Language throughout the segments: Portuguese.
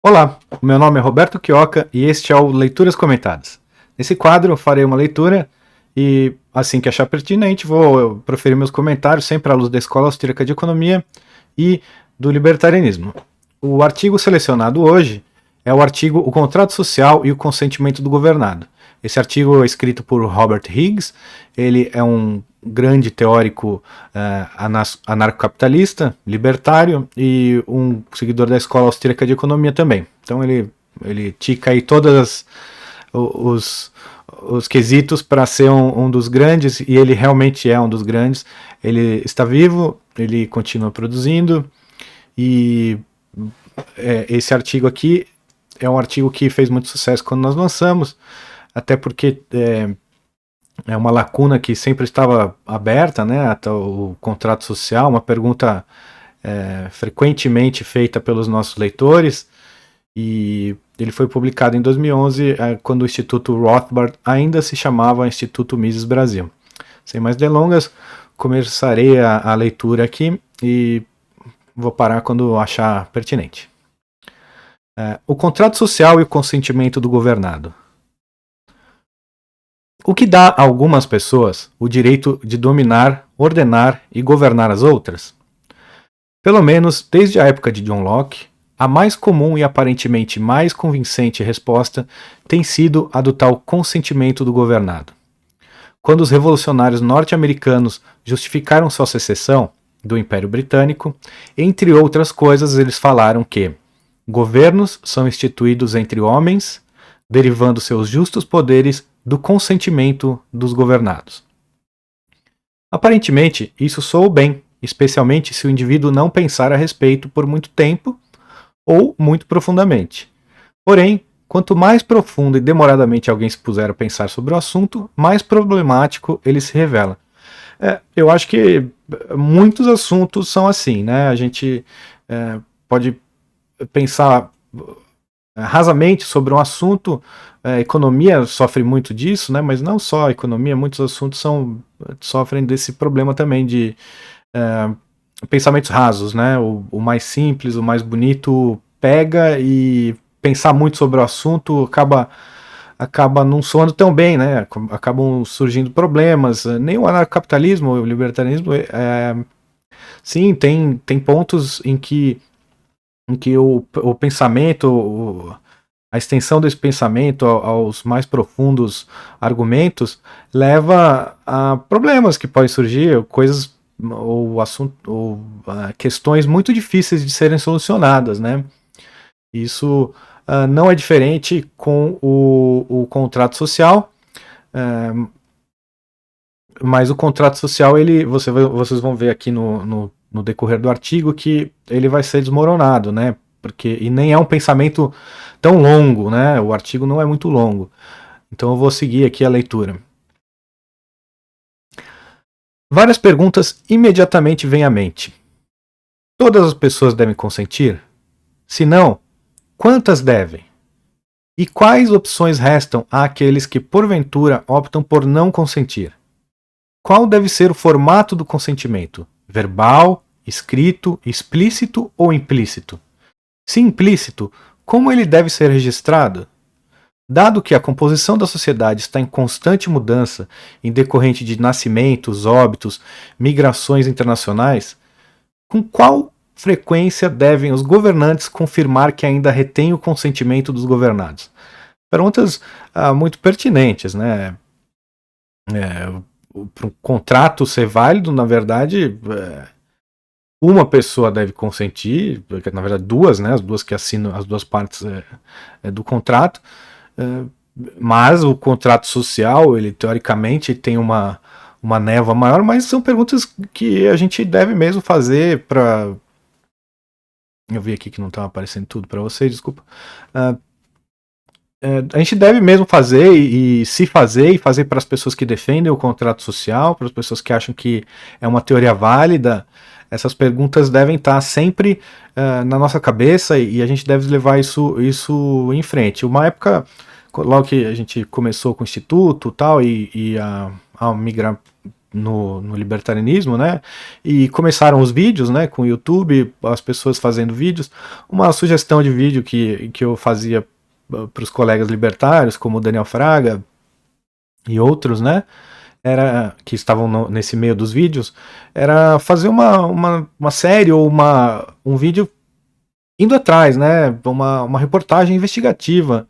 Olá, meu nome é Roberto Quioca e este é o Leituras Comentadas. Nesse quadro eu farei uma leitura e, assim que achar pertinente, vou proferir meus comentários sempre à luz da Escola Austríaca de Economia e do libertarianismo. O artigo selecionado hoje é o artigo O Contrato Social e o Consentimento do Governado. Esse artigo é escrito por Robert Higgs, ele é um grande teórico anarcocapitalista, libertário e um seguidor da Escola Austríaca de Economia também. Então ele tica aí todos os quesitos para ser um dos grandes, e ele realmente é um dos grandes. Ele está vivo, ele continua produzindo, e esse artigo aqui é um artigo que fez muito sucesso quando nós lançamos, até porque é uma lacuna que sempre estava aberta, né, até o contrato social, uma pergunta frequentemente feita pelos nossos leitores, e ele foi publicado em 2011, quando o Instituto Rothbard ainda se chamava Instituto Mises Brasil. Sem mais delongas, começarei a leitura aqui e vou parar quando achar pertinente. O contrato social e o consentimento do governado. O que dá a algumas pessoas o direito de dominar, ordenar e governar as outras? Pelo menos desde a época de John Locke, a mais comum e aparentemente mais convincente resposta tem sido a do tal consentimento do governado. Quando os revolucionários norte-americanos justificaram sua secessão do Império Britânico, entre outras coisas, eles falaram que governos são instituídos entre homens, derivando seus justos poderes do consentimento dos governados. Aparentemente, isso soou bem, especialmente se o indivíduo não pensar a respeito por muito tempo ou muito profundamente. Porém, quanto mais profundo e demoradamente alguém se puser a pensar sobre o assunto, mais problemático ele se revela. Eu acho que muitos assuntos são assim, né? A gente pode pensar rasamente sobre um assunto. A economia sofre muito disso, né? Mas não só a economia, muitos assuntos sofrem desse problema também de pensamentos rasos, né? O mais simples, o mais bonito pega, e pensar muito sobre o assunto acaba não soando tão bem, né? Acabam surgindo problemas. Nem o anarcocapitalismo, o libertarianismo, sim, tem pontos em que o pensamento, a extensão desse pensamento aos mais profundos argumentos leva a problemas que podem surgir, coisas ou questões muito difíceis de serem solucionadas, né? Isso não é diferente com o contrato social, mas o contrato social, vocês vão ver aqui no decorrer do artigo que ele vai ser desmoronado, né? E nem é um pensamento tão longo, né? O artigo não é muito longo. Então eu vou seguir aqui a leitura. Várias perguntas imediatamente vêm à mente. Todas as pessoas devem consentir? Se não, quantas devem? E quais opções restam àqueles que porventura optam por não consentir? Qual deve ser o formato do consentimento? Verbal, escrito, explícito ou implícito? Se implícito, como ele deve ser registrado? Dado que a composição da sociedade está em constante mudança em decorrente de nascimentos, óbitos, migrações internacionais, com qual frequência devem os governantes confirmar que ainda retêm o consentimento dos governados? Perguntas muito pertinentes, né? Para um contrato ser válido, na verdade, uma pessoa deve consentir, na verdade duas, né? As duas que assinam, as duas partes do contrato. Mas o contrato social, ele teoricamente tem uma névoa maior, mas são perguntas que a gente deve mesmo fazer para... Eu vi aqui que não estava aparecendo tudo para vocês, desculpa. A gente deve mesmo fazer e fazer para as pessoas que defendem o contrato social, para as pessoas que acham que é uma teoria válida. Essas perguntas devem estar sempre na nossa cabeça, e a gente deve levar isso em frente. Uma época, logo que a gente começou com o Instituto tal, e a migrar no libertarianismo, né? E começaram os vídeos, né? Com o YouTube, as pessoas fazendo vídeos. Uma sugestão de vídeo que eu fazia para os colegas libertários, como o Daniel Fraga e outros, né? Que estavam nesse meio dos vídeos, era fazer uma série ou um vídeo indo atrás, né? Uma reportagem investigativa,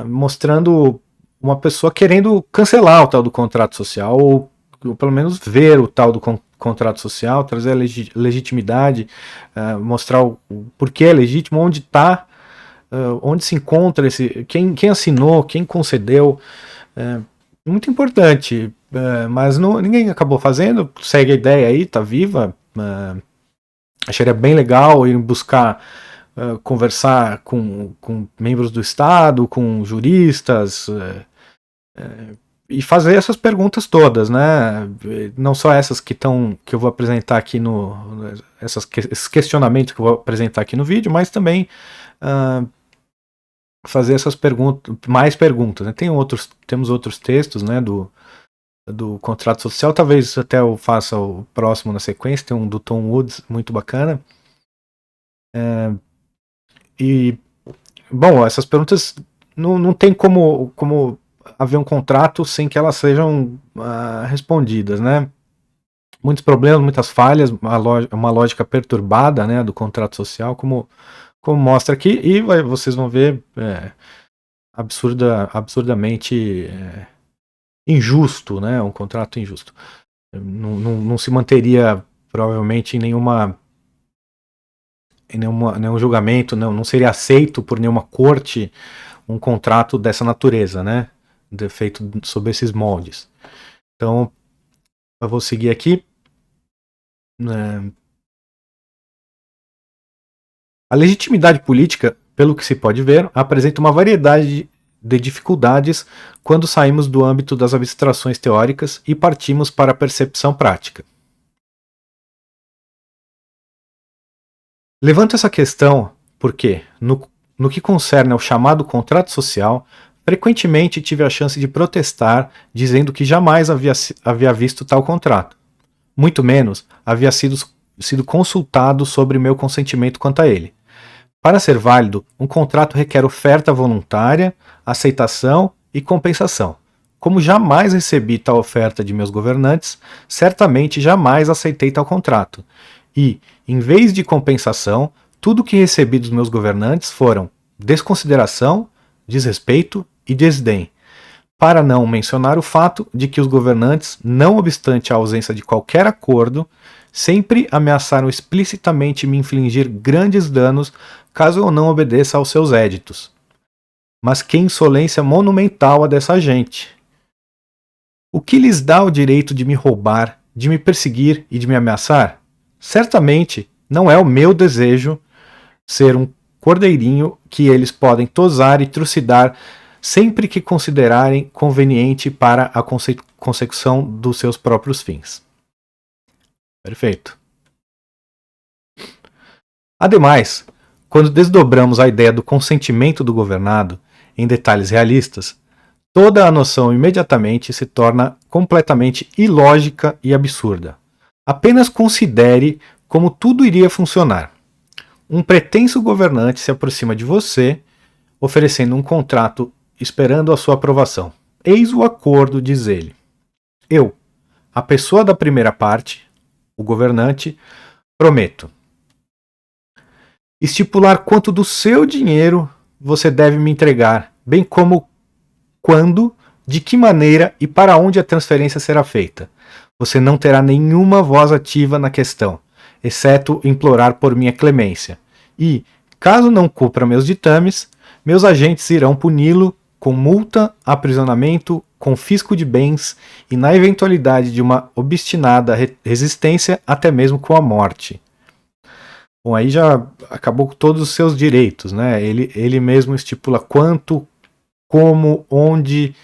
mostrando uma pessoa querendo cancelar o tal do contrato social, ou pelo menos ver o tal do contrato social, trazer a legitimidade, mostrar o porquê é legítimo, onde está, onde se encontra quem assinou, quem concedeu. Muito importante, mas ninguém acabou fazendo, segue a ideia aí, tá viva. Acharia bem legal ir buscar conversar com membros do Estado, com juristas, e fazer essas perguntas todas, né? Não só essas que eu vou apresentar aqui esses questionamentos que eu vou apresentar aqui no vídeo, mas também fazer essas perguntas, mais perguntas, né? Temos outros textos, né, do contrato social, talvez até eu faça o próximo na sequência, tem um do Tom Woods muito bacana. E, bom, essas perguntas não tem como haver um contrato sem que elas sejam respondidas, né? Muitos problemas, muitas falhas, uma lógica perturbada, né, do contrato social, como mostra aqui, e vocês vão ver absurdamente injusto, né, um contrato injusto. Não se manteria provavelmente em nenhum julgamento, não seria aceito por nenhuma corte um contrato dessa natureza, né, feito sob esses moldes. Então, eu vou seguir aqui. A legitimidade política, pelo que se pode ver, apresenta uma variedade de dificuldades quando saímos do âmbito das abstrações teóricas e partimos para a percepção prática. Levanto essa questão porque, no que concerne ao chamado contrato social, frequentemente tive a chance de protestar dizendo que jamais havia visto tal contrato. Muito menos havia sido consultado sobre meu consentimento quanto a ele. Para ser válido, um contrato requer oferta voluntária, aceitação e compensação. Como jamais recebi tal oferta de meus governantes, certamente jamais aceitei tal contrato. E, em vez de compensação, tudo o que recebi dos meus governantes foram desconsideração, desrespeito e desdém. Para não mencionar o fato de que os governantes, não obstante a ausência de qualquer acordo, sempre ameaçaram explicitamente me infligir grandes danos caso eu não obedeça aos seus éditos. Mas que insolência monumental a dessa gente! O que lhes dá o direito de me roubar, de me perseguir e de me ameaçar? Certamente não é o meu desejo ser um cordeirinho que eles podem tosar e trucidar sempre que considerarem conveniente para a consecução dos seus próprios fins. Perfeito. Ademais, quando desdobramos a ideia do consentimento do governado em detalhes realistas, toda a noção imediatamente se torna completamente ilógica e absurda. Apenas considere como tudo iria funcionar. Um pretenso governante se aproxima de você, oferecendo um contrato esperando a sua aprovação. Eis o acordo, diz ele. Eu, a pessoa da primeira parte, o governante, prometo estipular quanto do seu dinheiro você deve me entregar, bem como quando, de que maneira e para onde a transferência será feita. Você não terá nenhuma voz ativa na questão, exceto implorar por minha clemência. E, caso não cumpra meus ditames, meus agentes irão puni-lo com multa, aprisionamento, confisco de bens e, na eventualidade de uma obstinada resistência, até mesmo com a morte. Bom, aí já acabou com todos os seus direitos, né? Ele mesmo estipula quanto, como, onde,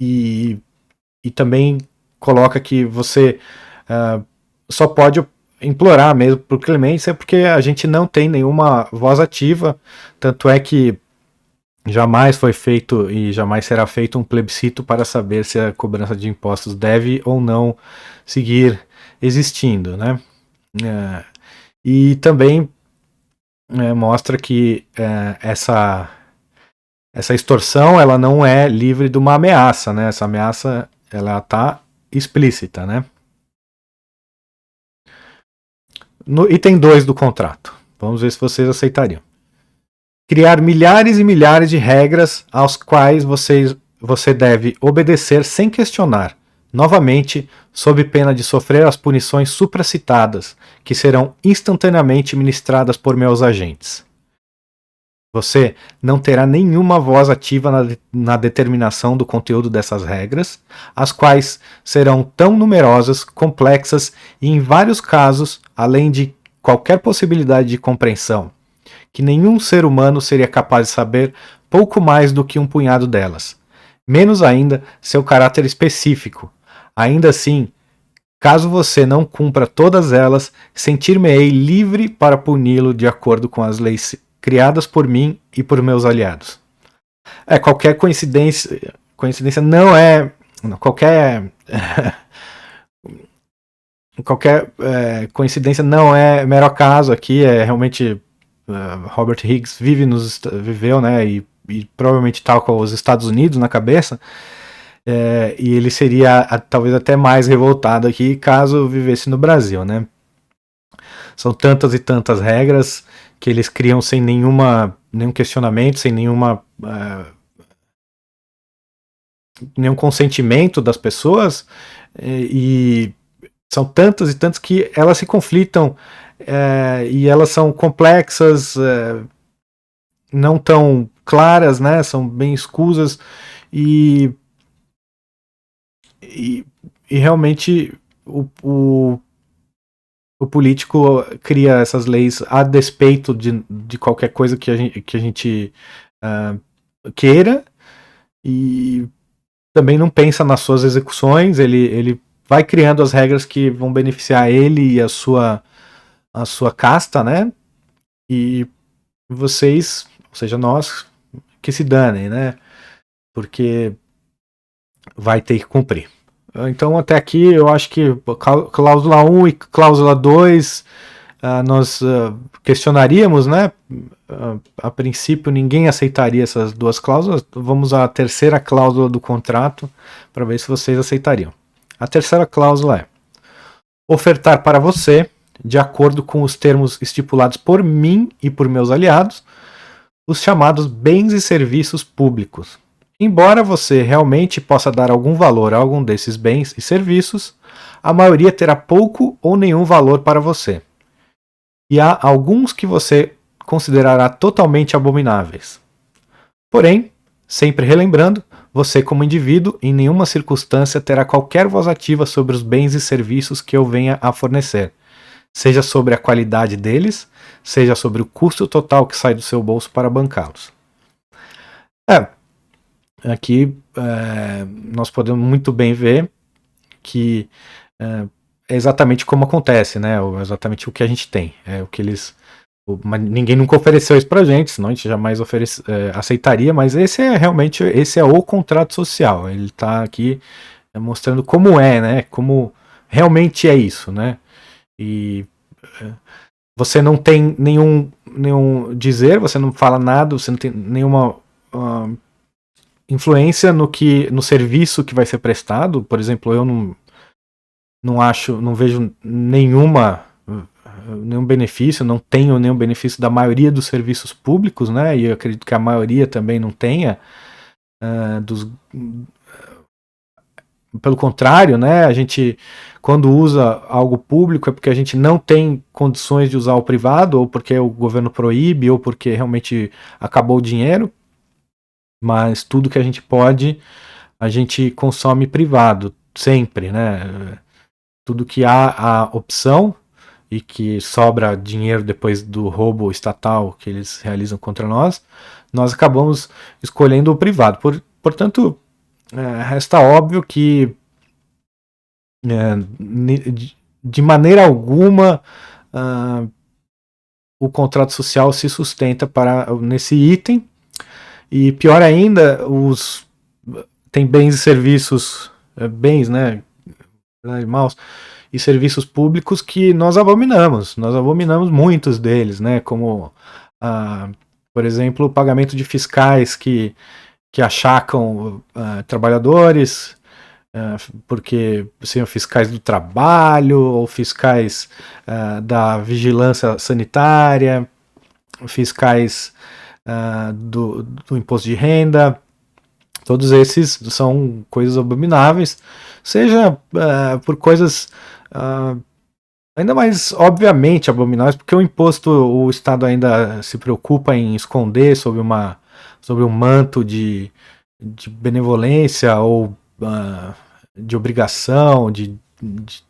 e também coloca que você só pode implorar mesmo por clemência porque a gente não tem nenhuma voz ativa, tanto é que jamais foi feito e jamais será feito um plebiscito para saber se a cobrança de impostos deve ou não seguir existindo, né? E também mostra que essa extorsão ela não é livre de uma ameaça, né? Essa ameaça ela está explícita, né? No item 2 do contrato. Vamos ver se vocês aceitariam. Criar milhares e milhares de regras aos quais você deve obedecer sem questionar, novamente, sob pena de sofrer as punições supracitadas, que serão instantaneamente ministradas por meus agentes. Você não terá nenhuma voz ativa na determinação do conteúdo dessas regras, as quais serão tão numerosas, complexas e, em vários casos, além de qualquer possibilidade de compreensão, que nenhum ser humano seria capaz de saber pouco mais do que um punhado delas, menos ainda seu caráter específico. Ainda assim, caso você não cumpra todas elas, sentir-me-ei livre para puni-lo de acordo com as leis criadas por mim e por meus aliados. Qualquer coincidência não é. Qualquer. Qualquer coincidência não é mero acaso aqui, é realmente. Robert Higgs viveu, né, e provavelmente está com os Estados Unidos na cabeça, e ele seria talvez até mais revoltado aqui caso vivesse no Brasil, né? São tantas e tantas regras que eles criam sem nenhum questionamento, sem nenhum consentimento das pessoas, e são tantas e tantas que elas se conflitam e elas são complexas, não tão claras, né? São bem escusas e realmente o político cria essas leis a despeito de qualquer coisa que a gente queira, e também não pensa nas suas execuções. Ele vai criando as regras que vão beneficiar ele e a sua casta, né? E vocês, ou seja, nós, que se danem, né? Porque vai ter que cumprir. Então, até aqui, eu acho que cláusula 1 e cláusula 2 nós questionaríamos, né? A princípio, ninguém aceitaria essas duas cláusulas. Vamos à terceira cláusula do contrato para ver se vocês aceitariam. A terceira cláusula é: ofertar para você, de acordo com os termos estipulados por mim e por meus aliados, os chamados bens e serviços públicos. Embora você realmente possa dar algum valor a algum desses bens e serviços, a maioria terá pouco ou nenhum valor para você. E há alguns que você considerará totalmente abomináveis. Porém, sempre relembrando, você como indivíduo em nenhuma circunstância terá qualquer voz ativa sobre os bens e serviços que eu venha a fornecer, seja sobre a qualidade deles, seja sobre o custo total que sai do seu bolso para bancá-los. Aqui nós podemos muito bem ver que é exatamente como acontece, né? Exatamente o que a gente tem. O que eles. Ninguém nunca ofereceu isso pra gente, senão a gente jamais aceitaria, mas esse é o contrato social. Ele está aqui mostrando como é, né? Como realmente é isso, né? E você não tem nenhum dizer, você não fala nada, você não tem nenhuma influência no serviço que vai ser prestado. Por exemplo, eu não vejo nenhum benefício, não tenho nenhum benefício da maioria dos serviços públicos, né? E eu acredito que a maioria também não tenha. Pelo contrário, né? A gente, quando usa algo público, é porque a gente não tem condições de usar o privado, ou porque o governo proíbe, ou porque realmente acabou o dinheiro. Mas tudo que a gente pode, a gente consome privado, sempre, né? Tudo que há a opção e que sobra dinheiro depois do roubo estatal que eles realizam contra nós acabamos escolhendo o privado. Portanto, resta óbvio que de maneira alguma o contrato social se sustenta nesse item. E pior ainda, tem bens e serviços, bens, né, maus, e serviços públicos que nós abominamos muitos deles, né, como, por exemplo, o pagamento de fiscais que achacam trabalhadores, porque sejam fiscais do trabalho ou fiscais da vigilância sanitária, fiscais do imposto de renda. Todos esses são coisas abomináveis, seja por coisas ainda mais obviamente abomináveis, porque o Estado ainda se preocupa em esconder sob um manto de benevolência ou de obrigação, de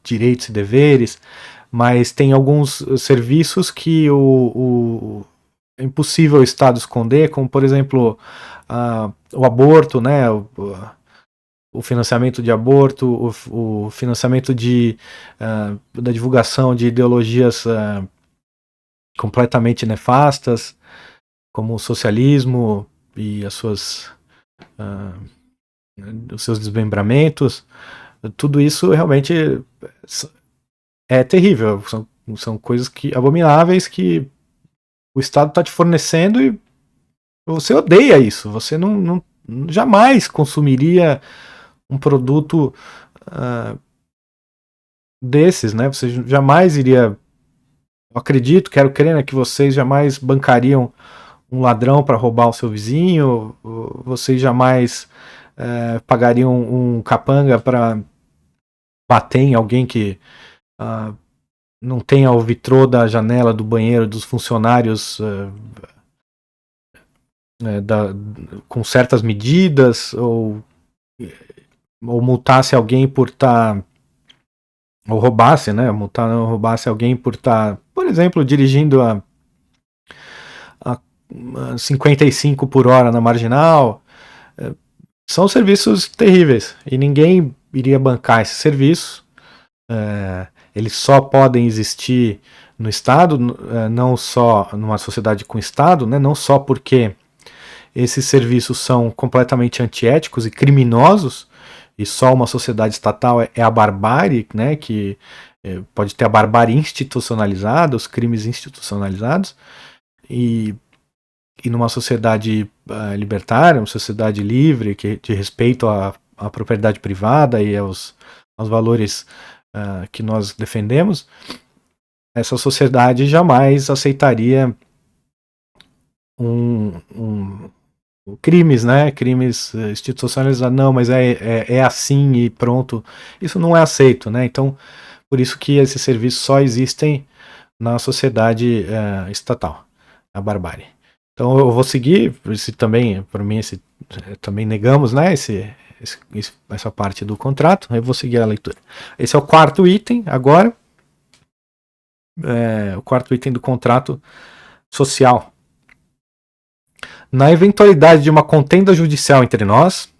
direitos e deveres, mas tem alguns serviços que é impossível o Estado esconder, como por exemplo o aborto, né, o financiamento de aborto, o financiamento da divulgação de ideologias completamente nefastas, como o socialismo e os seus desmembramentos. Tudo isso realmente é terrível. São coisas abomináveis que o Estado está te fornecendo e você odeia isso. Você não jamais consumiria um produto desses, né? Você jamais iria. Eu acredito, quero crer, né, que vocês jamais bancariam um ladrão para roubar o seu vizinho, vocês jamais pagariam um capanga para bater em alguém que não tenha o vitrô da janela do banheiro dos funcionários com certas medidas, ou multasse alguém por estar. Ou roubasse, né? Roubasse alguém por estar, por exemplo, dirigindo a 55 por hora na marginal. São serviços terríveis e ninguém iria bancar esse serviço. Eles só podem existir no Estado, não só numa sociedade com Estado, né? Não só porque esses serviços são completamente antiéticos e criminosos, e só uma sociedade estatal é a barbárie, né, que pode ter a barbárie institucionalizada, os crimes institucionalizados, e numa sociedade libertária, uma sociedade livre, que de respeito à propriedade privada e aos valores que nós defendemos, essa sociedade jamais aceitaria crimes, né? Crimes institucionalizados. Não, mas é assim e pronto. Isso não é aceito, né? Então, por isso que esses serviços só existem na sociedade estatal, a barbárie. Então, eu vou seguir. Esse também, para mim, também negamos, né? Essa parte do contrato. Eu vou seguir a leitura. Esse é o quarto item agora. O quarto item do contrato social. Na eventualidade de uma contenda judicial entre nós,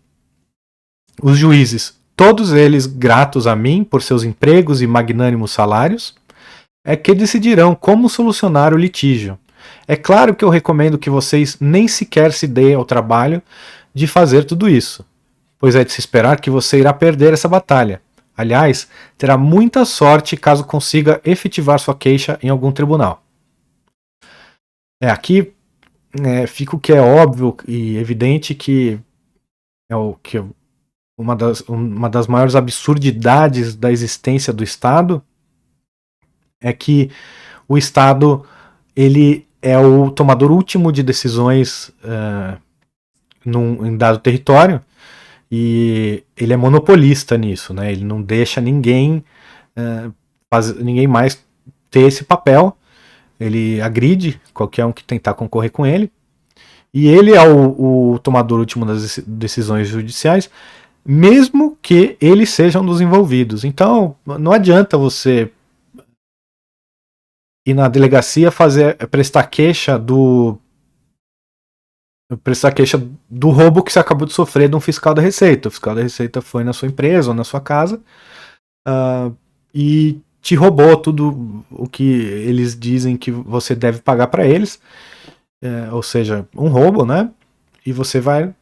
os juízes, todos eles gratos a mim por seus empregos e magnânimos salários, é que decidirão como solucionar o litígio. É claro que eu recomendo que vocês nem sequer se deem ao trabalho de fazer tudo isso, pois é de se esperar que você irá perder essa batalha. Aliás, terá muita sorte caso consiga efetivar sua queixa em algum tribunal. Aqui fica o que é óbvio e evidente que uma das maiores absurdidades da existência do Estado é que o Estado ele é o tomador último de decisões em dado território, e ele é monopolista nisso, né? Ele não deixa ninguém mais ter esse papel. Ele agride qualquer um que tentar concorrer com ele. E ele é o tomador último das decisões judiciais, mesmo que eles sejam dos envolvidos. Então, não adianta você ir na delegacia prestar queixa do roubo que você acabou de sofrer de um fiscal da Receita. O fiscal da Receita foi na sua empresa ou na sua casa e te roubou tudo o que eles dizem que você deve pagar para eles, ou seja, um roubo, né? e você vai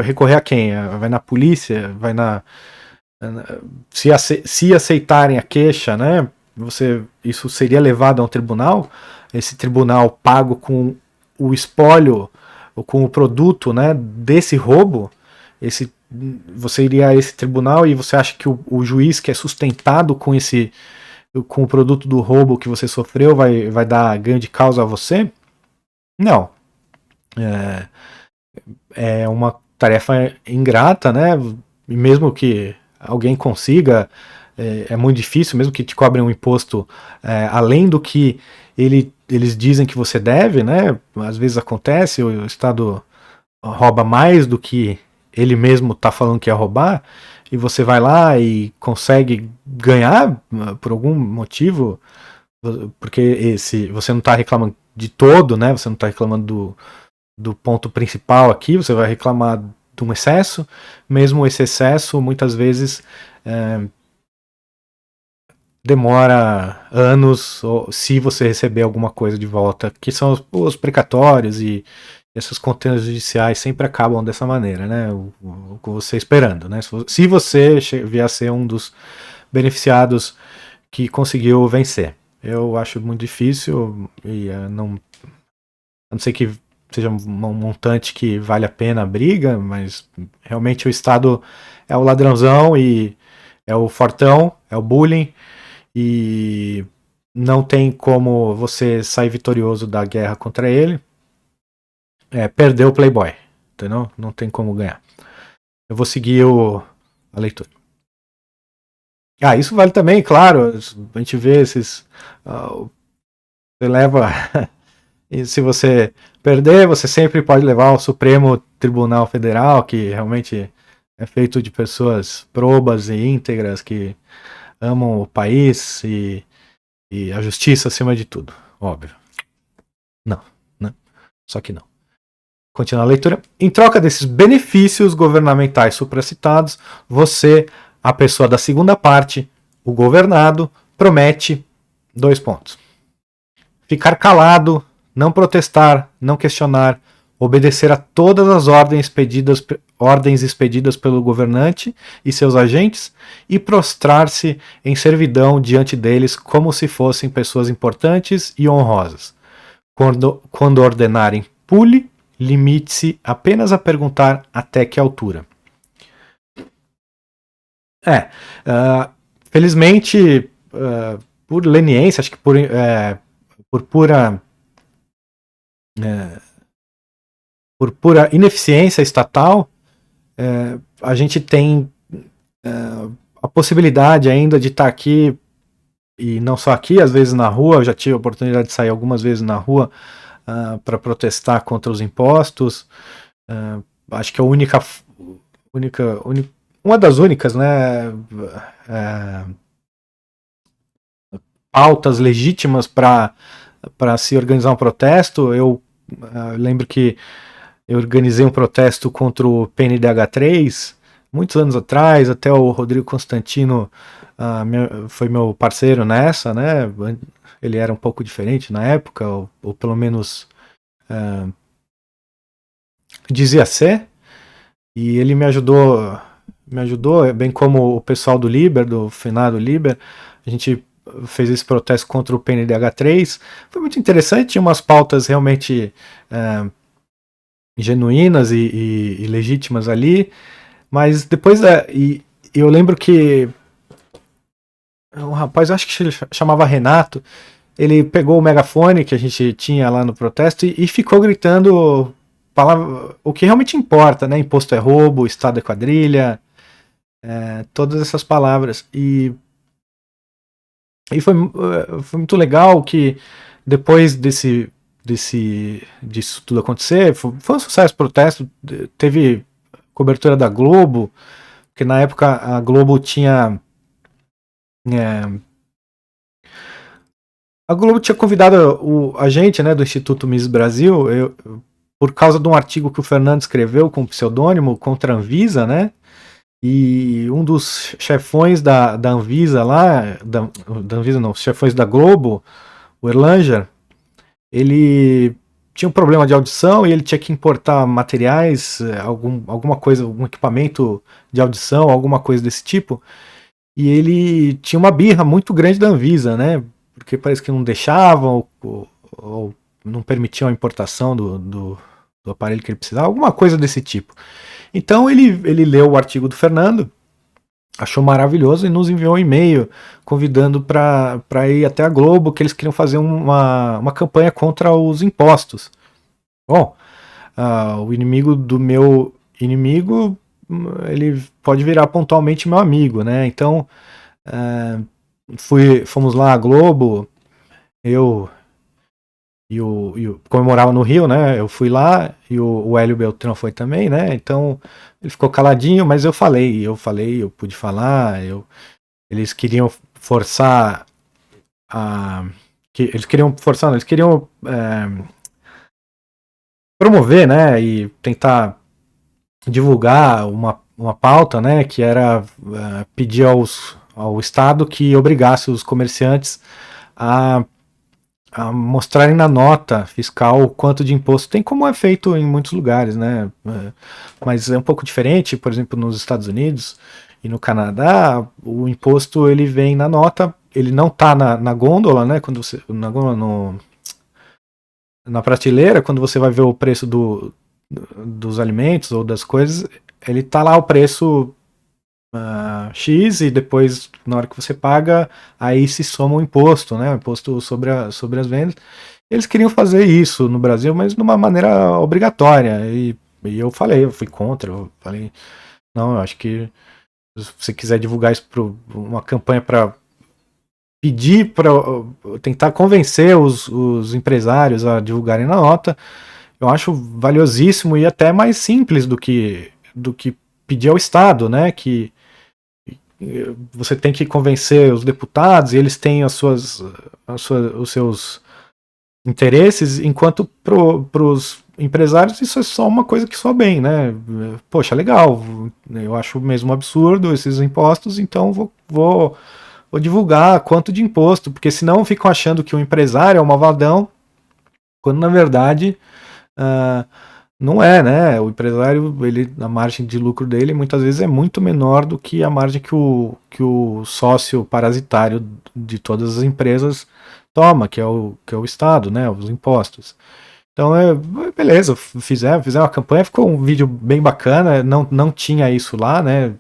recorrer a quem? Vai na polícia, vai se aceitarem a queixa, né? Isso seria levado a um tribunal, esse tribunal pago com o espólio ou com o produto, né, desse roubo, você iria a esse tribunal e você acha que o juiz que é sustentado com o produto do roubo que você sofreu vai dar ganho de causa a você? Não. É uma tarefa ingrata, né? E mesmo que alguém consiga, é muito difícil, mesmo que te cobrem um imposto além do que eles dizem que você deve, né? Às vezes acontece, o Estado rouba mais do que ele mesmo está falando que ia roubar, e você vai lá e consegue ganhar por algum motivo, porque você não está reclamando de todo, né? Você não está reclamando do ponto principal aqui, você vai reclamar de um excesso, mesmo esse excesso muitas vezes demora anos se você receber alguma coisa de volta, que são os precatórios e essas contendas judiciais sempre acabam dessa maneira, né? O que você esperando, né? Se você vier a ser um dos beneficiados que conseguiu vencer. Eu acho muito difícil e a não ser que seja um montante que vale a pena a briga, mas realmente o Estado é o ladrãozão e é o fortão, é o bullying, e não tem como você sair vitorioso da guerra contra ele. Perder o Playboy, entendeu? Não tem como ganhar. Eu vou seguir a leitura. Isso vale também, claro. A gente vê esses. Você leva. E se você perder, você sempre pode levar ao Supremo Tribunal Federal, que realmente é feito de pessoas probas e íntegras que amam o país e a justiça acima de tudo, óbvio. Não, né? Só que não. Continua a leitura. Em troca desses benefícios governamentais supracitados, você, a pessoa da segunda parte, o governado, promete 2 pontos. Ficar calado, não protestar, não questionar, obedecer a todas as ordens expedidas pelo governante e seus agentes e prostrar-se em servidão diante deles como se fossem pessoas importantes e honrosas. Quando ordenarem pule, limite-se apenas a perguntar até que altura. Felizmente, por leniência, acho que por pura ineficiência estatal, a gente tem a possibilidade ainda de estar aqui, e não só aqui, às vezes na rua. Eu já tive a oportunidade de sair algumas vezes na rua para protestar contra os impostos. Acho que uma das únicas, né, pautas legítimas para se organizar um protesto. Eu lembro que eu organizei um protesto contra o PNDH3 muitos anos atrás, até o Rodrigo Constantino foi meu parceiro nessa, né? Ele era um pouco diferente na época, ou pelo menos dizia ser, e ele me ajudou, bem como o pessoal do Liber, do finado Liber. A gente fez esse protesto contra o PNDH3, foi muito interessante, tinha umas pautas realmente genuínas e legítimas ali, mas depois eu lembro que um rapaz, acho que se chamava Renato, ele pegou o megafone que a gente tinha lá no protesto e ficou gritando o que realmente importa, né? Imposto é roubo, Estado é quadrilha, todas essas palavras. E foi muito legal que depois disso tudo acontecer, foi um sucesso o protesto, teve cobertura da Globo, porque na época a Globo tinha convidado a gente, né, do Instituto Miss Brasil, por causa de um artigo que o Fernando escreveu com pseudônimo contra a Anvisa, né? E um dos chefões da Anvisa lá, da Anvisa não, os chefões da Globo, o Erlanger, ele tinha um problema de audição e ele tinha que importar materiais, alguma coisa, algum equipamento de audição, alguma coisa desse tipo. E ele tinha uma birra muito grande da Anvisa, né? Porque parece que não deixavam ou não permitiam a importação do aparelho que ele precisava, alguma coisa desse tipo. Então ele leu o artigo do Fernando, achou maravilhoso e nos enviou um e-mail convidando para ir até a Globo, que eles queriam fazer uma campanha contra os impostos. Bom, o inimigo do meu inimigo, ele pode virar pontualmente meu amigo, né? Então, fomos lá à Globo, eu como eu morava no Rio, né? Eu fui lá e o Hélio Beltrão foi também, né? Então ele ficou caladinho, mas eu pude falar. Eles queriam forçar eles queriam promover, né? E tentar divulgar uma pauta, né? Que era pedir ao Estado que obrigasse os comerciantes a mostrarem na nota fiscal quanto de imposto tem, como é feito em muitos lugares, né? Mas é um pouco diferente, por exemplo, nos Estados Unidos e no Canadá, o imposto ele vem na nota, ele não está na gôndola, né? Quando você na gôndola, na prateleira, quando você vai ver o preço dos alimentos ou das coisas, ele está lá o preço X e depois, na hora que você paga, aí se soma o imposto, né? O imposto sobre as vendas. Eles queriam fazer isso no Brasil, mas de uma maneira obrigatória. E eu fui contra. Eu falei, não, eu acho que se você quiser divulgar isso para uma campanha para pedir, para tentar convencer os empresários a divulgarem na nota, eu acho valiosíssimo e até mais simples do que pedir ao Estado, né? Que você tem que convencer os deputados e eles têm os seus interesses, enquanto para os empresários isso é só uma coisa que soa bem, né? Poxa, legal, eu acho mesmo um absurdo esses impostos, então vou divulgar quanto de imposto, porque senão ficam achando que o empresário é um malvadão, quando na verdade não é, né? O empresário, a margem de lucro dele muitas vezes é muito menor do que a margem que o sócio parasitário de todas as empresas toma, que é o Estado, né? Os impostos. Então, beleza, fizemos uma campanha, ficou um vídeo bem bacana, não tinha isso lá, né?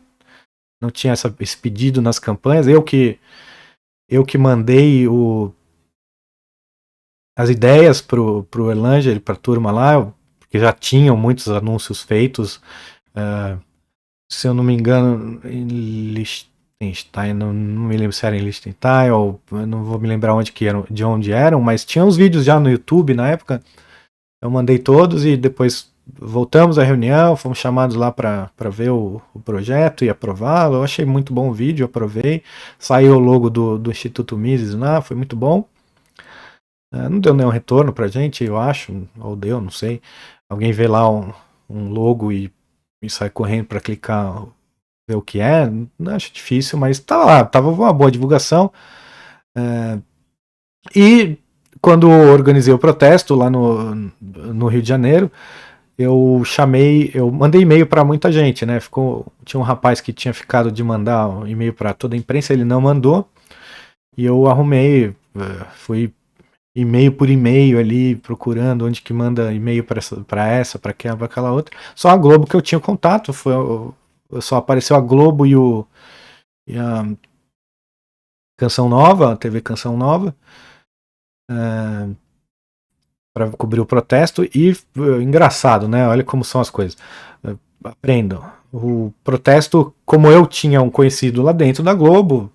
Não tinha esse pedido nas campanhas. Eu que mandei as ideias pro Erlanger, pra turma lá, porque já tinham muitos anúncios feitos. Se eu não me engano, em Liechtenstein, não me lembro se era em Liechtenstein, ou não vou me lembrar de onde eram, mas tinha uns vídeos já no YouTube na época. Eu mandei todos e depois voltamos à reunião, fomos chamados lá para ver o projeto e aprová-lo. Eu achei muito bom o vídeo, aprovei. Saiu o logo do Instituto Mises lá, foi muito bom. Não deu nenhum retorno pra gente, eu acho, ou deu, não sei. Alguém vê lá um logo e sai correndo para clicar, ver o que é, não acho difícil, mas tava lá, tava uma boa divulgação. E quando organizei o protesto lá no Rio de Janeiro, eu mandei e-mail para muita gente, né? Tinha um rapaz que tinha ficado de mandar um e-mail para toda a imprensa, ele não mandou, e eu arrumei, fui e-mail por e-mail ali, procurando onde que manda e-mail para aquela outra. Só a Globo que eu tinha contato, só apareceu a Globo e a Canção Nova, a TV Canção Nova, para cobrir o protesto. E engraçado, né? Olha como são as coisas. Aprendam. O protesto, como eu tinha um conhecido lá dentro da Globo,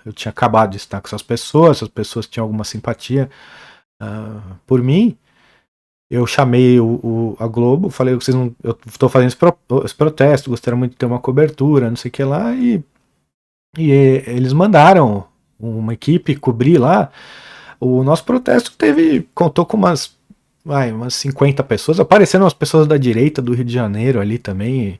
eu tinha acabado de estar com essas pessoas tinham alguma simpatia por mim. Eu chamei a Globo, falei que eu estou fazendo esse protesto, gostaria muito de ter uma cobertura, não sei o que lá, e eles mandaram uma equipe cobrir lá. O nosso protesto contou com umas 50 pessoas, apareceram umas pessoas da direita do Rio de Janeiro ali também,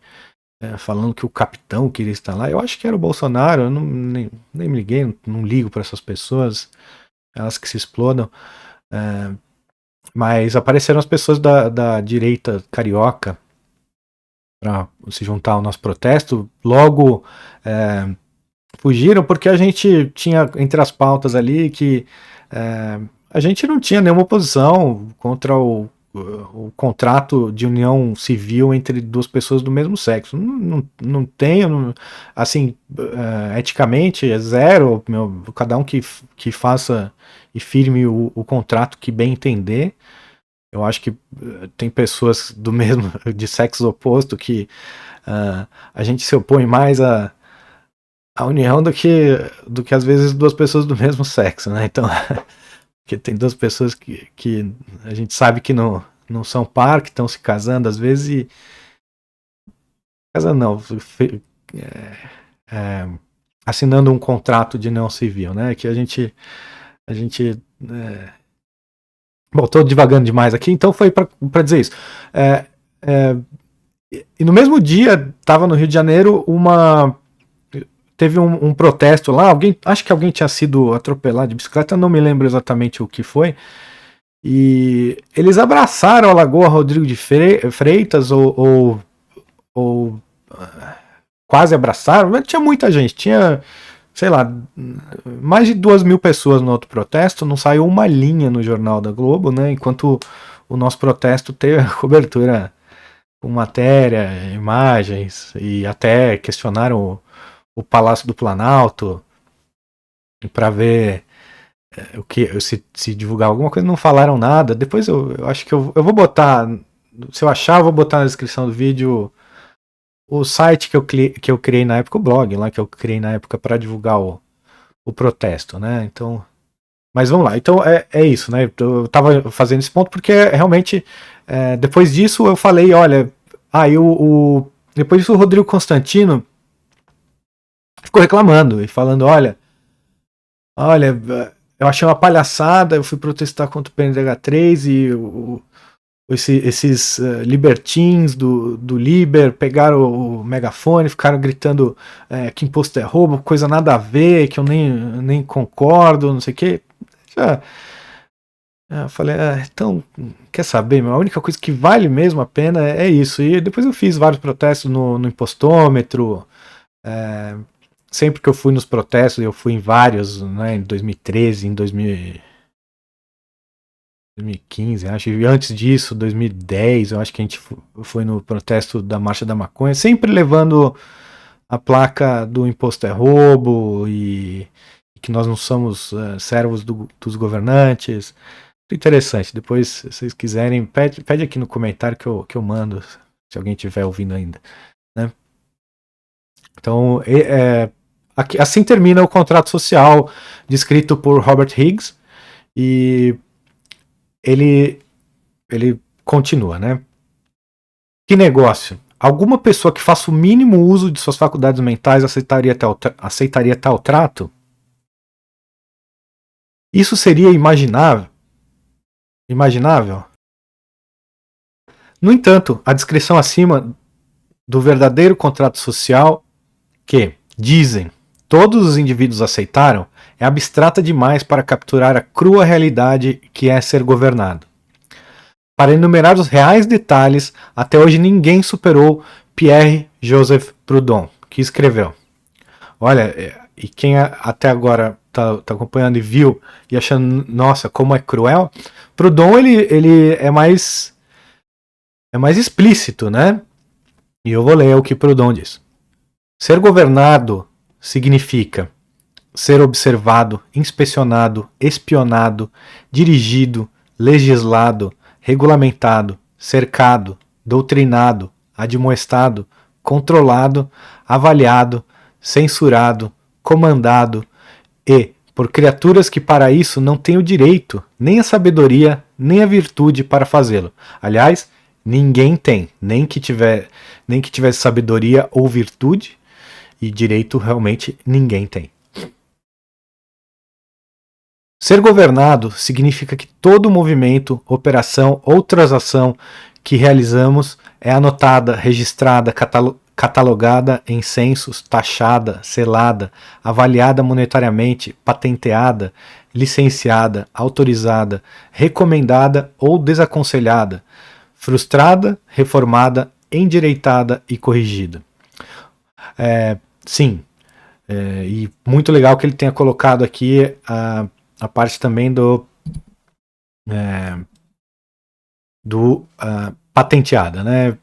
falando que o capitão queria estar lá. Eu acho que era o Bolsonaro, eu nem me liguei, não ligo para essas pessoas, elas que se explodam. Mas apareceram as pessoas da direita carioca para se juntar ao nosso protesto. Logo fugiram porque a gente tinha entre as pautas ali que a gente não tinha nenhuma oposição contra o contrato de união civil entre duas pessoas do mesmo sexo. Não tenho, assim, eticamente é zero, cada um que faça e firme o contrato que bem entender. Eu acho que tem pessoas do mesmo, de sexo oposto, que a gente se opõe mais à união do que às vezes duas pessoas do mesmo sexo, né? Então, porque tem duas pessoas que a gente sabe que não são par, que estão se casando às vezes e. Casando não. Assinando um contrato de união civil, né? Que a gente. Bom, estou divagando demais aqui, então foi para dizer isso. E no mesmo dia, estava no Rio de Janeiro teve um protesto lá, acho que alguém tinha sido atropelado de bicicleta, não me lembro exatamente o que foi, e eles abraçaram a Lagoa Rodrigo de Freitas, ou quase abraçaram, mas tinha muita gente, tinha, sei lá, mais de 2.000 pessoas no outro protesto, não saiu uma linha no Jornal da Globo, né, enquanto o nosso protesto teve a cobertura com matéria, imagens, e até questionaram o Palácio do Planalto para ver o que se divulgar alguma coisa, não falaram nada. Depois eu acho que eu vou botar, se eu achar, eu vou botar na descrição do vídeo o site que eu criei na época, o blog lá que eu criei na época para divulgar o protesto, né? Então, mas vamos lá. Então é isso, né? Eu tava fazendo esse ponto porque realmente depois disso eu falei, olha, depois disso o Rodrigo Constantino ficou reclamando e falando, olha, eu achei uma palhaçada, eu fui protestar contra o PNDH3 e esses libertins do Liber pegaram o megafone, ficaram gritando que imposto é roubo, coisa nada a ver, que eu nem concordo, não sei o quê. Eu falei, então, quer saber, a única coisa que vale mesmo a pena é isso. E depois eu fiz vários protestos no impostômetro, sempre que eu fui nos protestos, eu fui em vários, né, em 2013, em 2015, acho, e antes disso, 2010, eu acho que a gente foi no protesto da Marcha da Maconha, sempre levando a placa do imposto é roubo e que nós não somos servos dos governantes. Interessante, depois, se vocês quiserem, pede aqui no comentário que eu mando, se alguém estiver ouvindo ainda, né? Então, assim termina o contrato social descrito por Robert Higgs, e ele continua, né? Que negócio? Alguma pessoa que faça o mínimo uso de suas faculdades mentais aceitaria tal trato? Isso seria imaginável? No entanto, a descrição acima do verdadeiro contrato social que, dizem, todos os indivíduos aceitaram é abstrata demais para capturar a crua realidade que é ser governado. Para enumerar os reais detalhes, até hoje ninguém superou Pierre-Joseph Proudhon, que escreveu. Olha, e quem até agora tá acompanhando e viu e achando, nossa, como é cruel, Proudhon ele é mais explícito, né? E eu vou ler o que Proudhon diz. Ser governado significa ser observado, inspecionado, espionado, dirigido, legislado, regulamentado, cercado, doutrinado, admoestado, controlado, avaliado, censurado, comandado e, por criaturas que para isso não têm o direito, nem a sabedoria, nem a virtude para fazê-lo. Aliás, ninguém tem, nem que tivesse sabedoria ou virtude, e direito realmente ninguém tem. Ser governado significa que todo movimento, operação ou transação que realizamos é anotada, registrada, catalogada em censos, taxada, selada, avaliada monetariamente, patenteada, licenciada, autorizada, recomendada ou desaconselhada, frustrada, reformada, endireitada e corrigida. Sim, e muito legal que ele tenha colocado aqui a parte também do patenteada, né?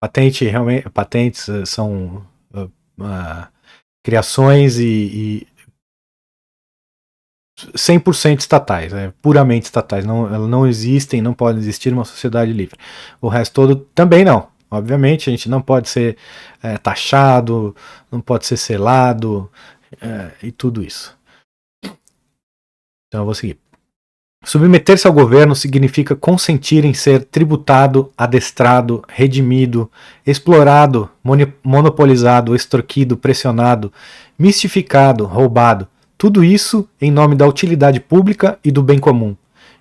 Patentes são criações e 100% estatais, puramente estatais. Elas não existem, não pode existir uma sociedade livre. O resto todo também não. Obviamente, a gente não pode ser taxado, não pode ser selado e tudo isso. Então eu vou seguir. Submeter-se ao governo significa consentir em ser tributado, adestrado, redimido, explorado, monopolizado, extorquido, pressionado, mistificado, roubado. Tudo isso em nome da utilidade pública e do bem comum.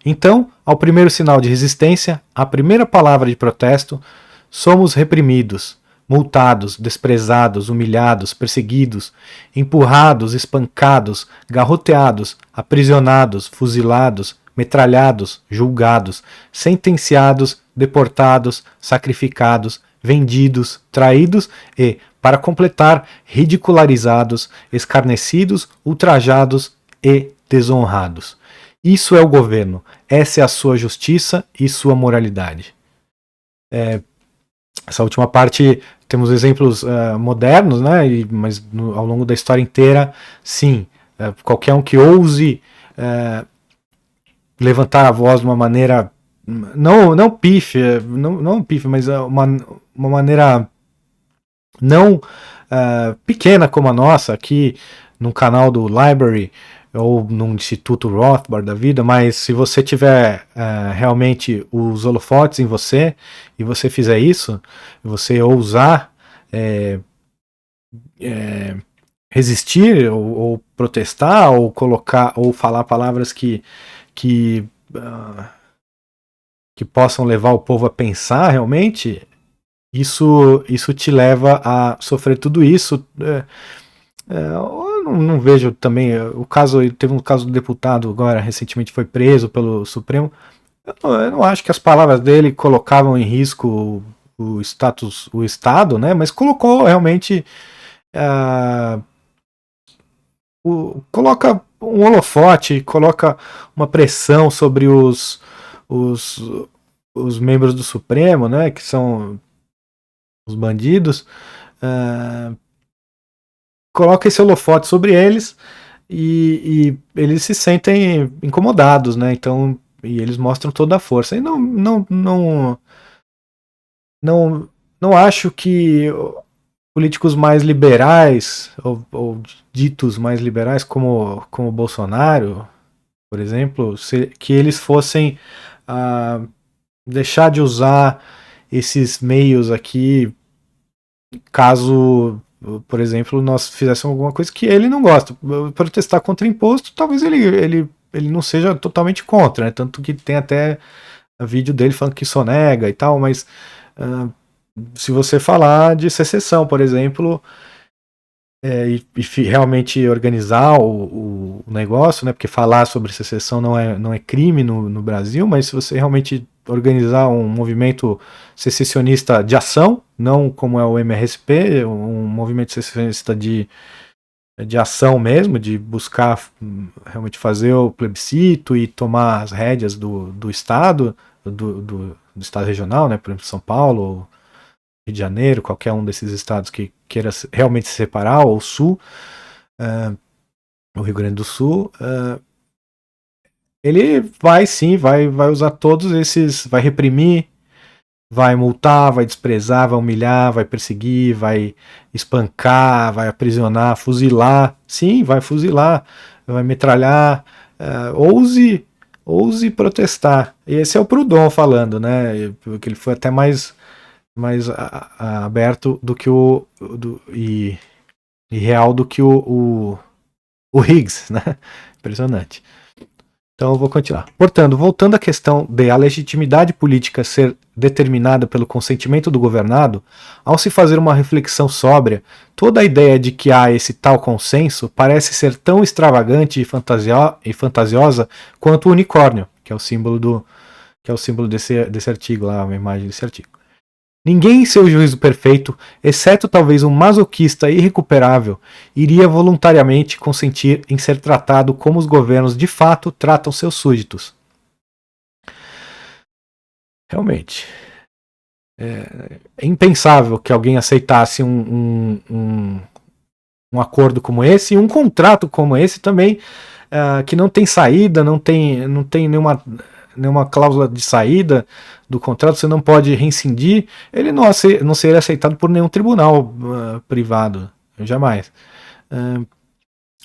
Então, ao primeiro sinal de resistência, à primeira palavra de protesto, somos reprimidos, multados, desprezados, humilhados, perseguidos, empurrados, espancados, garroteados, aprisionados, fuzilados, metralhados, julgados, sentenciados, deportados, sacrificados, vendidos, traídos e, para completar, ridicularizados, escarnecidos, ultrajados e desonrados. Isso é o governo, essa é a sua justiça e sua moralidade. Essa última parte temos exemplos modernos, né? Mas ao longo da história inteira, sim, qualquer um que ouse levantar a voz de uma maneira não pífia, não pífia, mas uma maneira não pequena como a nossa, aqui no canal do Library ou no Instituto Rothbard da vida, mas se você tiver realmente os holofotes em você e você fizer isso, você ousar resistir ou protestar ou colocar ou falar palavras que possam levar o povo a pensar realmente, isso te leva a sofrer tudo isso. Eu não vejo também o caso, teve um caso do deputado agora recentemente foi preso pelo Supremo. Eu não acho que as palavras dele colocavam em risco o Estado, né? Mas colocou realmente coloca um holofote, coloca uma pressão sobre os membros do Supremo, né, que são os bandidos, coloca esse holofote sobre eles e eles se sentem incomodados, né, então, e eles mostram toda a força. E não acho que políticos mais liberais ou ditos mais liberais como Bolsonaro, por exemplo, que eles fossem deixar de usar esses meios aqui caso, por exemplo, nós fizéssemos alguma coisa que ele não gosta. Protestar contra imposto, talvez ele não seja totalmente contra, né? Tanto que tem até vídeo dele falando que sonega e tal, mas se você falar de secessão, por exemplo, e realmente organizar o negócio, né? Porque falar sobre secessão não é crime no Brasil, mas se você realmente organizar um movimento secessionista de ação, não como é o MRSP, um movimento secessionista de ação mesmo, de buscar realmente fazer o plebiscito e tomar as rédeas do Estado, do Estado regional, né? Por exemplo, São Paulo, Rio de Janeiro, qualquer um desses estados que queira realmente se separar, ou o Sul, o Rio Grande do Sul, ele vai sim, vai usar todos esses, vai reprimir, vai multar, vai desprezar, vai humilhar, vai perseguir, vai espancar, vai aprisionar, fuzilar, sim, vai fuzilar, vai metralhar, ouse protestar. E esse é o Proudhon falando, né, porque ele foi até mais aberto do que e real do que o Higgs, né? Impressionante. Então eu vou continuar. Portanto, voltando à questão de a legitimidade política ser determinada pelo consentimento do governado, ao se fazer uma reflexão sóbria, toda a ideia de que há esse tal consenso parece ser tão extravagante e fantasiosa quanto o unicórnio, que é o símbolo desse artigo, lá, a imagem desse artigo. Ninguém em seu juízo perfeito, exceto talvez um masoquista irrecuperável, iria voluntariamente consentir em ser tratado como os governos de fato tratam seus súditos. Realmente. É impensável que alguém aceitasse um acordo como esse, e um contrato como esse também, que não tem saída, não tem nenhuma cláusula de saída do contrato, você não pode rescindir, ele não seria aceitado por nenhum tribunal privado, jamais.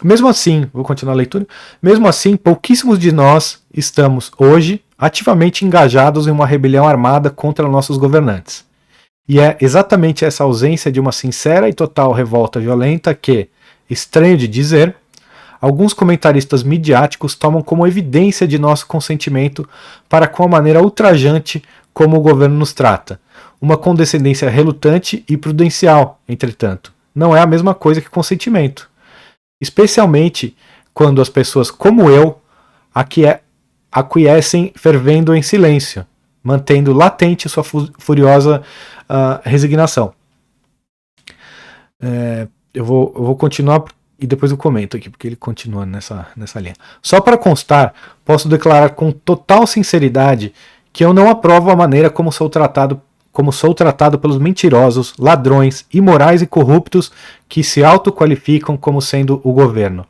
Mesmo assim, vou continuar a leitura, mesmo assim, pouquíssimos de nós estamos hoje ativamente engajados em uma rebelião armada contra nossos governantes. E é exatamente essa ausência de uma sincera e total revolta violenta que, estranho de dizer, alguns comentaristas midiáticos tomam como evidência de nosso consentimento para com a maneira ultrajante como o governo nos trata. Uma condescendência relutante e prudencial, entretanto. Não é a mesma coisa que consentimento. Especialmente quando as pessoas como eu aquiescem fervendo em silêncio, mantendo latente sua furiosa resignação. Eu vou continuar e depois eu comento aqui, porque ele continua nessa linha. Só para constar, posso declarar com total sinceridade que eu não aprovo a maneira como sou tratado pelos mentirosos, ladrões, imorais e corruptos que se autoqualificam como sendo o governo,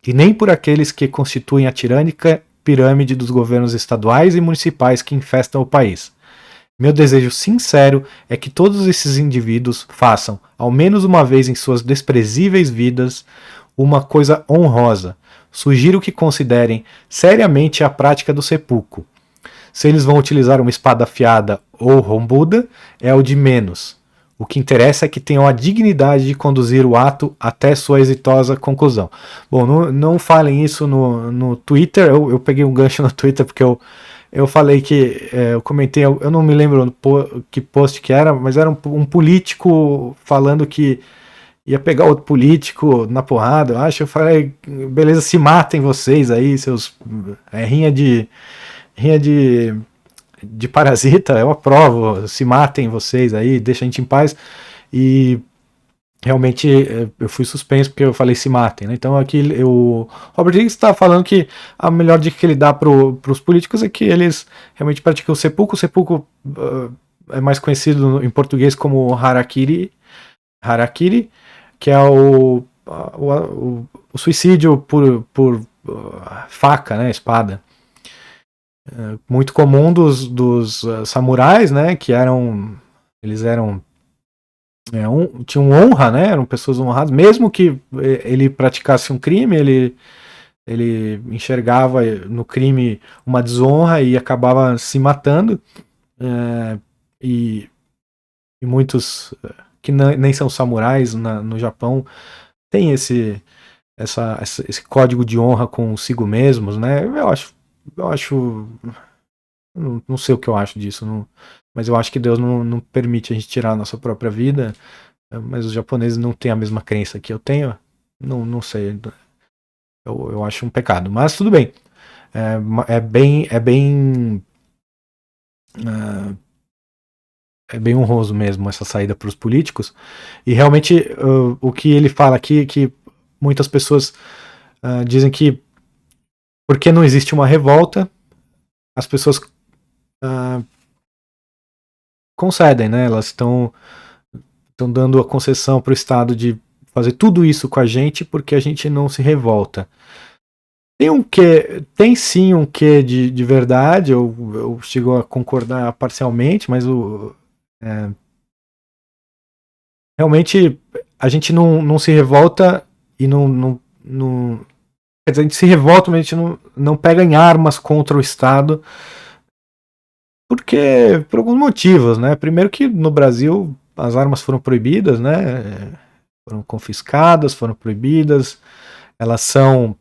e nem por aqueles que constituem a tirânica pirâmide dos governos estaduais e municipais que infestam o país. Meu desejo sincero é que todos esses indivíduos façam, ao menos uma vez em suas desprezíveis vidas, uma coisa honrosa. Sugiro que considerem seriamente a prática do seppuku. Se eles vão utilizar uma espada afiada ou rombuda, é o de menos. O que interessa é que tenham a dignidade de conduzir o ato até sua exitosa conclusão. Bom, não falem isso no Twitter. Eu peguei um gancho no Twitter porque eu falei que, eu comentei, eu não me lembro que post que era, mas era um político falando que ia pegar outro político na porrada, eu acho. Eu falei, beleza, se matem vocês aí, seus rinha de parasita, eu aprovo, se matem vocês aí, deixa a gente em paz. E realmente eu fui suspenso porque eu falei se matem, né? Então aqui o Robert Higgs está falando que a melhor dica que ele dá para os políticos é que eles realmente praticam o seppuku. O seppuku é mais conhecido em português como harakiri, que é o suicídio por faca, né, espada. Muito comum dos samurais, né, que eles tinham honra, né, eram pessoas honradas, mesmo que ele praticasse um crime, ele enxergava no crime uma desonra e acabava se matando, e muitos que nem são samurais no Japão têm esse código de honra consigo mesmos, né? Eu acho, não sei o que eu acho disso, mas eu acho que Deus não permite a gente tirar a nossa própria vida, mas os japoneses não têm a mesma crença que eu tenho, não sei, eu acho um pecado, mas tudo bem, é bem honroso mesmo essa saída para os políticos, e realmente o que ele fala aqui, que muitas pessoas dizem que porque não existe uma revolta, as pessoas concedem, né? Elas estão dando a concessão para o Estado de fazer tudo isso com a gente porque a gente não se revolta. Tem sim um quê de verdade, eu chego a concordar parcialmente, mas realmente a gente não se revolta e quer dizer, a gente se revolta, mas a gente não pega em armas contra o Estado, porque por alguns motivos, né? Primeiro que no Brasil as armas foram proibidas, né? Foram confiscadas, foram proibidas, elas são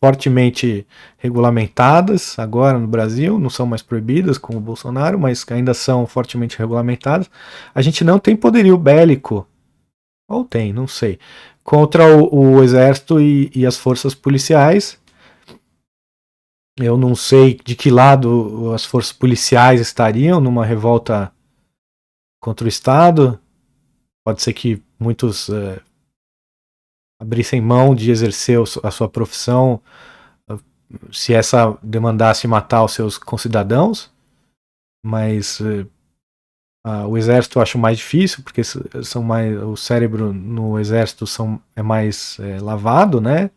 fortemente regulamentadas agora no Brasil, não são mais proibidas com o Bolsonaro, mas ainda são fortemente regulamentadas. A gente não tem poderio bélico, ou tem, não sei, contra o exército e as forças policiais. Eu não sei de que lado as forças policiais estariam numa revolta contra o Estado. Pode ser que muitos abrissem mão de exercer a sua profissão se essa demandasse matar os seus concidadãos, mas o exército eu acho mais difícil, porque são mais, o cérebro no exército é mais lavado, né?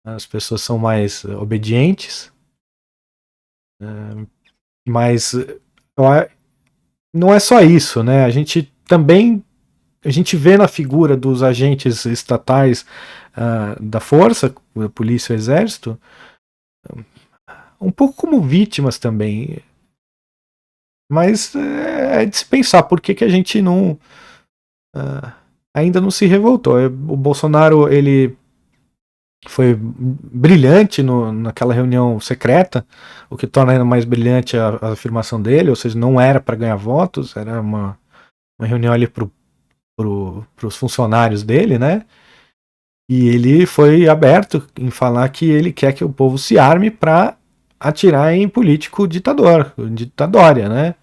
As pessoas são mais obedientes, mas não é só isso, né? A gente vê na figura dos agentes estatais da força, da polícia e exército, um pouco como vítimas também. Mas é de se pensar por que a gente não ainda não se revoltou. O Bolsonaro, ele foi brilhante naquela reunião secreta, o que torna ainda mais brilhante a afirmação dele, ou seja, não era para ganhar votos, era uma reunião ali para os funcionários dele, né? E ele foi aberto em falar que ele quer que o povo se arme para atirar em político ditadória, né?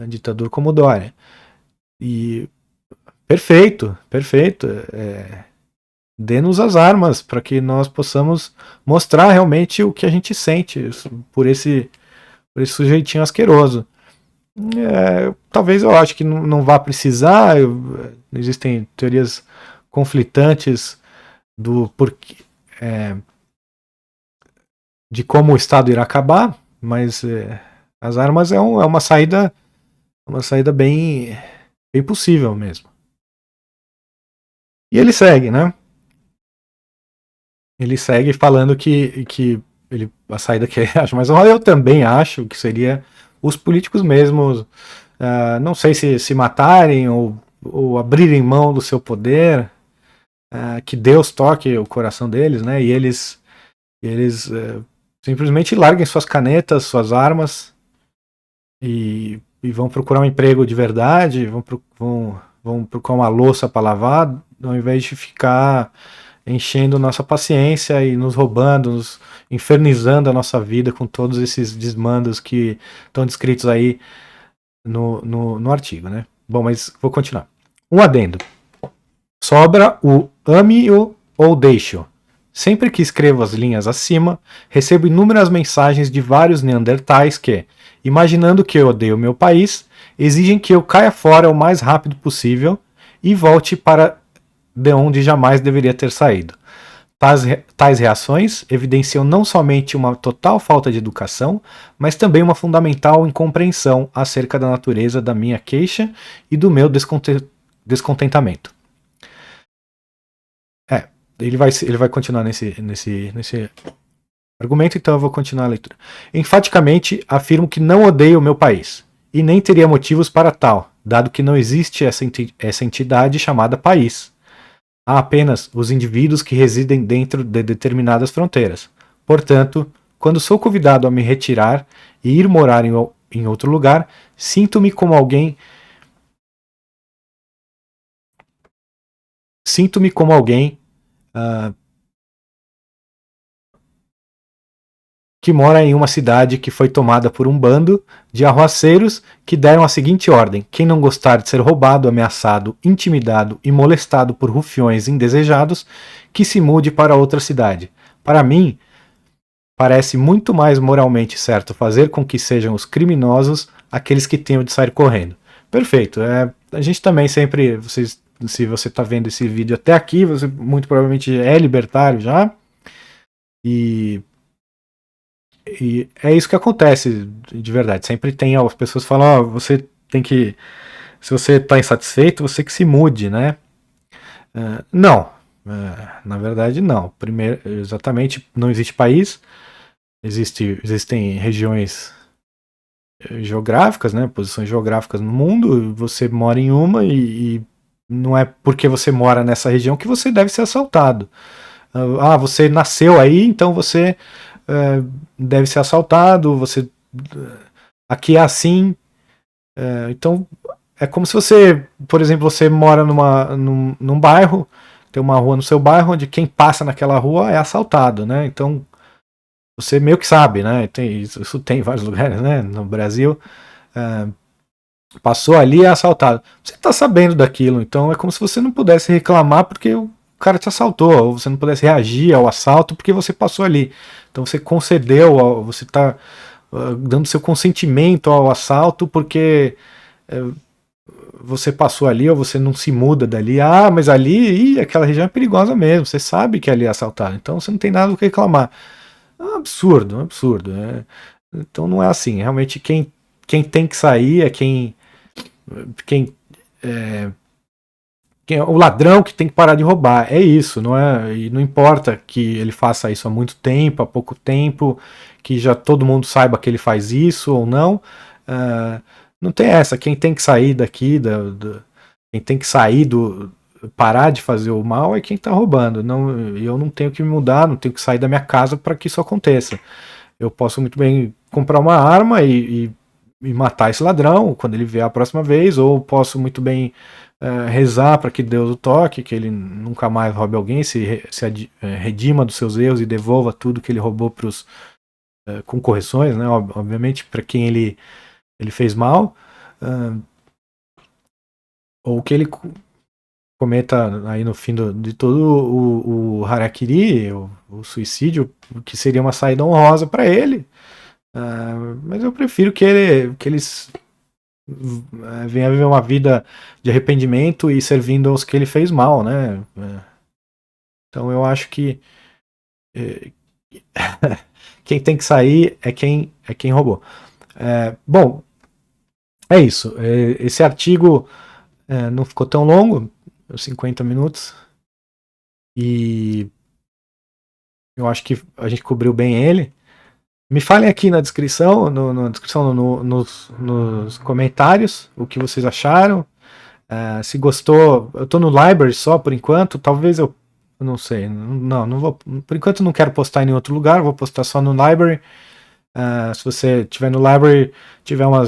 Ditador como Dória. E perfeito. Dê-nos as armas para que nós possamos mostrar realmente o que a gente sente por esse sujeitinho asqueroso. Talvez eu acho que não vá precisar, existem teorias conflitantes do porquê, de como o Estado irá acabar, mas as armas é uma saída bem possível mesmo. E ele segue, né? Ele segue falando que a saída que ele acha mais honrosa, eu também acho que seria os políticos mesmos, não sei se matarem ou abrirem mão do seu poder, que Deus toque o coração deles, né? E eles simplesmente larguem suas canetas, suas armas e vão procurar um emprego de verdade, vão procurar uma louça para lavar, ao invés de ficar enchendo nossa paciência e nos roubando, nos infernizando a nossa vida com todos esses desmandos que estão descritos aí no artigo, né? Bom, mas vou continuar. Um adendo. Sobra o ame-o ou deixe-o. Sempre que escrevo as linhas acima, recebo inúmeras mensagens de vários neandertais que, imaginando que eu odeio meu país, exigem que eu caia fora o mais rápido possível e volte para de onde jamais deveria ter saído. Tais reações evidenciam não somente uma total falta de educação, mas também uma fundamental incompreensão acerca da natureza da minha queixa e do meu descontentamento. Ele vai continuar nesse argumento, então eu vou continuar a leitura. Enfaticamente afirmo que não odeio o meu país, e nem teria motivos para tal, dado que não existe essa entidade chamada país. Há apenas os indivíduos que residem dentro de determinadas fronteiras. Portanto, quando sou convidado a me retirar e ir morar em outro lugar, sinto-me como alguém que mora em uma cidade que foi tomada por um bando de arruaceiros que deram a seguinte ordem: quem não gostar de ser roubado, ameaçado, intimidado e molestado por rufiões indesejados, que se mude para outra cidade. Para mim, parece muito mais moralmente certo fazer com que sejam os criminosos aqueles que tenham de sair correndo. Perfeito. A gente também sempre, se você está vendo esse vídeo até aqui, você muito provavelmente é libertário já. E é isso que acontece de verdade. Sempre tem as pessoas que falam, você tem que, se você está insatisfeito, você que se mude, né? Não, na verdade não. Primeiro, exatamente, não existe país, existem regiões geográficas, né? Posições geográficas no mundo. Você mora em uma e não é porque você mora nessa região que você deve ser assaltado. Você nasceu aí, então você deve ser assaltado, você aqui é assim. Então é como se você, por exemplo, você mora num bairro, tem uma rua no seu bairro onde quem passa naquela rua é assaltado, né? Então você meio que sabe, né? Isso tem em vários lugares, né? No Brasil. Passou ali e é assaltado. Você está sabendo daquilo, então é como se você não pudesse reclamar porque o cara te assaltou, ou você não pudesse reagir ao assalto porque você passou ali. Então você concedeu, você está dando seu consentimento ao assalto porque você passou ali ou você não se muda dali. Mas ali, aquela região é perigosa mesmo, você sabe que ali é assaltado, então você não tem nada do que reclamar. É um absurdo, um absurdo. Então não é assim, realmente quem tem que sair é quem o ladrão que tem que parar de roubar. É isso, não é? E não importa que ele faça isso há muito tempo, há pouco tempo, que já todo mundo saiba que ele faz isso ou não. Não tem essa. Quem tem que sair daqui, quem tem que sair parar de fazer o mal é quem está roubando. Eu não tenho que me mudar, não tenho que sair da minha casa para que isso aconteça. Eu posso muito bem comprar uma arma e matar esse ladrão quando ele vier a próxima vez, ou posso muito bem rezar para que Deus o toque, que ele nunca mais roube alguém, se redima dos seus erros e devolva tudo que ele roubou com correções, né? Obviamente, para quem ele fez mal, ou que ele cometa aí no fim de todo o harakiri, o suicídio, que seria uma saída honrosa para ele. Mas eu prefiro que eles venham viver uma vida de arrependimento e servindo aos que ele fez mal, né? Então eu acho que quem tem que sair é quem roubou. Bom, é isso. Esse artigo não ficou tão longo, 50 minutos, e eu acho que a gente cobriu bem ele. Me falem aqui na descrição, nos comentários, o que vocês acharam. Se gostou, eu tô no Library só por enquanto, talvez eu não sei, não vou, por enquanto não quero postar em nenhum outro lugar, vou postar só no Library. Se você tiver no Library, tiver uma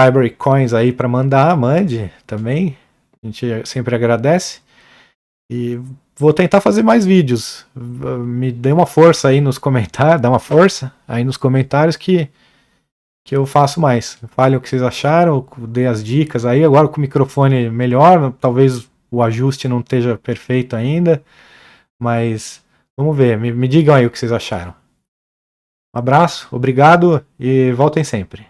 Library Coins aí para mandar, mande também, a gente sempre agradece. E vou tentar fazer mais vídeos. Me dê uma força aí nos comentários, dá uma força aí nos comentários que eu faço mais. Falem o que vocês acharam, dê as dicas aí. Agora com o microfone melhor, talvez o ajuste não esteja perfeito ainda, mas vamos ver. Me digam aí o que vocês acharam. Um abraço, obrigado e voltem sempre.